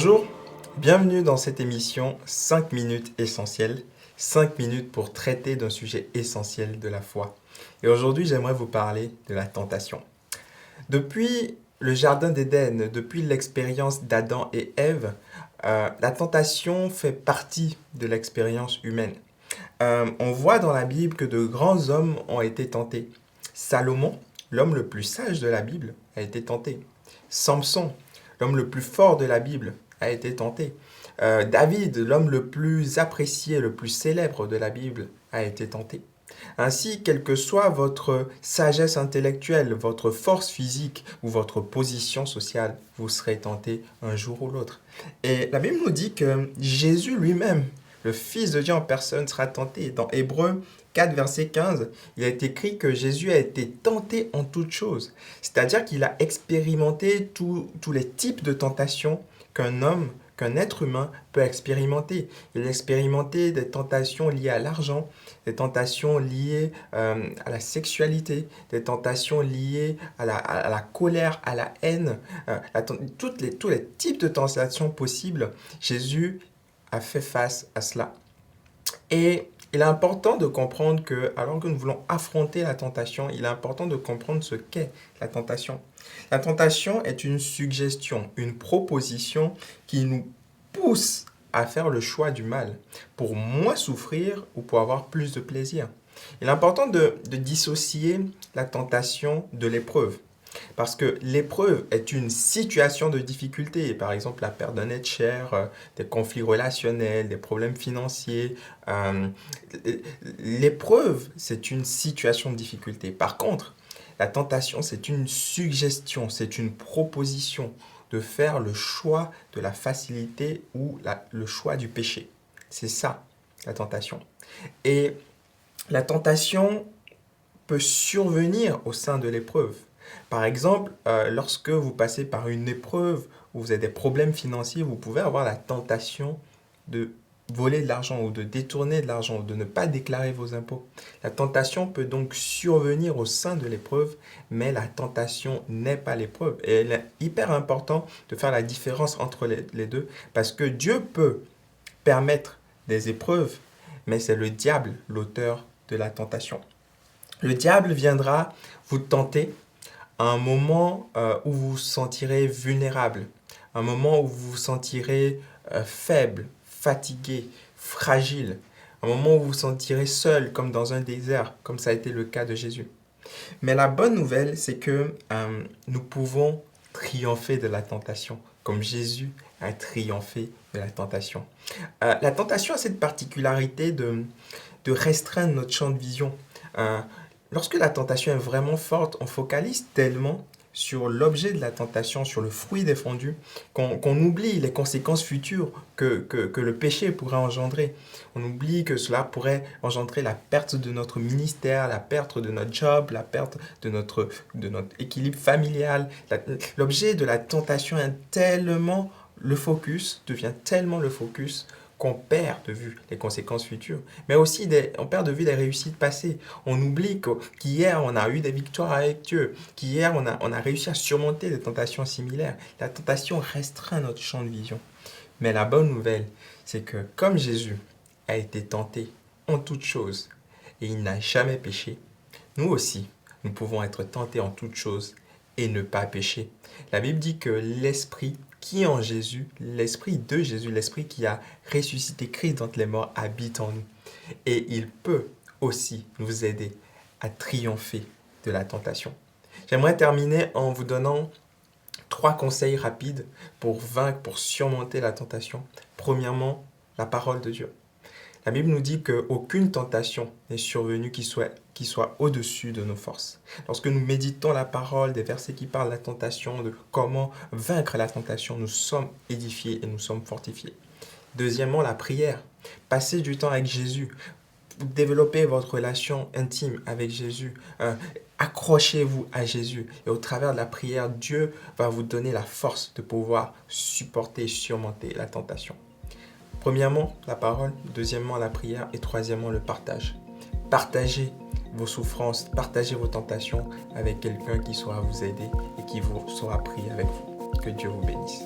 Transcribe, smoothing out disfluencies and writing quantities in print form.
Bonjour, bienvenue dans cette émission 5 minutes essentielles. 5 minutes pour traiter d'un sujet essentiel de la foi. Et aujourd'hui, j'aimerais vous parler de la tentation. Depuis le Jardin d'Éden, depuis l'expérience d'Adam et Ève, la tentation fait partie de l'expérience humaine. On voit dans la Bible que de grands hommes ont été tentés. Salomon, l'homme le plus sage de la Bible, a été tenté. Samson, l'homme le plus fort de la Bible, a été tenté. David, l'homme le plus apprécié, le plus célèbre de la Bible, a été tenté. Ainsi, quelle que soit votre sagesse intellectuelle, votre force physique ou votre position sociale, vous serez tenté un jour ou l'autre. Et la Bible nous dit que Jésus lui-même, le Fils de Dieu en personne, sera tenté. Dans Hébreux 4, verset 15, il est écrit que Jésus a été tenté en toutes choses. C'est-à-dire qu'il a expérimenté tous les types de tentations qu'un être humain peut expérimenter. Il a expérimenté des tentations liées à l'argent, des tentations liées à la sexualité, des tentations liées à la colère, à la haine, tous les types de tentations possibles. Jésus a fait face à cela. Et il est important de comprendre que, alors que nous voulons affronter la tentation, il est important de comprendre ce qu'est la tentation. La tentation est une suggestion, une proposition qui nous pousse à faire le choix du mal pour moins souffrir ou pour avoir plus de plaisir. Il est important de dissocier la tentation de l'épreuve. Parce que l'épreuve est une situation de difficulté, par exemple la perte d'un être cher, des conflits relationnels, des problèmes financiers. L'épreuve, c'est une situation de difficulté. Par contre, la tentation, c'est une suggestion, c'est une proposition de faire le choix de la facilité ou le choix du péché. C'est ça, la tentation. Et la tentation peut survenir au sein de l'épreuve. Par exemple, lorsque vous passez par une épreuve où vous avez des problèmes financiers, vous pouvez avoir la tentation de voler de l'argent ou de détourner de l'argent, ou de ne pas déclarer vos impôts. La tentation peut donc survenir au sein de l'épreuve, mais la tentation n'est pas l'épreuve. Et il est hyper important de faire la différence entre les deux, parce que Dieu peut permettre des épreuves, mais c'est le diable l'auteur de la tentation. Le diable viendra vous tenter à un moment où vous vous sentirez vulnérable, un moment où vous vous sentirez faible, fatigué, fragile, un moment où vous vous sentirez seul comme dans un désert, comme ça a été le cas de Jésus. Mais la bonne nouvelle, c'est que nous pouvons triompher de la tentation, comme Jésus a triomphé de la tentation. La tentation a cette particularité de restreindre notre champ de vision. Lorsque la tentation est vraiment forte, on focalise tellement sur l'objet de la tentation, sur le fruit défendu, qu'on oublie les conséquences futures que le péché pourrait engendrer. On oublie que cela pourrait engendrer la perte de notre ministère, la perte de notre job, la perte de notre équilibre familial. L'objet de la tentation est tellement devient tellement le focus qu'on perd de vue les conséquences futures, mais aussi on perd de vue les réussites passées. On oublie qu'hier, on a eu des victoires avec Dieu, qu'hier, on a réussi à surmonter des tentations similaires. La tentation restreint notre champ de vision. Mais la bonne nouvelle, c'est que comme Jésus a été tenté en toutes choses et il n'a jamais péché, nous aussi, nous pouvons être tentés en toutes choses et ne pas pécher. La Bible dit que l'Esprit qui est en Jésus, l'Esprit de Jésus, l'Esprit qui a ressuscité Christ d'entre les morts, habite en nous. Et il peut aussi nous aider à triompher de la tentation. J'aimerais terminer en vous donnant 3 conseils rapides pour vaincre, pour surmonter la tentation. Premièrement, la parole de Dieu. La Bible nous dit qu'aucune tentation n'est survenue qui soit au-dessus de nos forces. Lorsque nous méditons la parole, des versets qui parlent de la tentation, de comment vaincre la tentation, nous sommes édifiés et nous sommes fortifiés. Deuxièmement, la prière. Passez du temps avec Jésus. Développez votre relation intime avec Jésus. Accrochez-vous à Jésus. Et au travers de la prière, Dieu va vous donner la force de pouvoir supporter et surmonter la tentation. Premièrement, la parole, deuxièmement, la prière et troisièmement, le partage. Partagez vos souffrances, partagez vos tentations avec quelqu'un qui saura vous aider et qui saura prier avec vous. Que Dieu vous bénisse.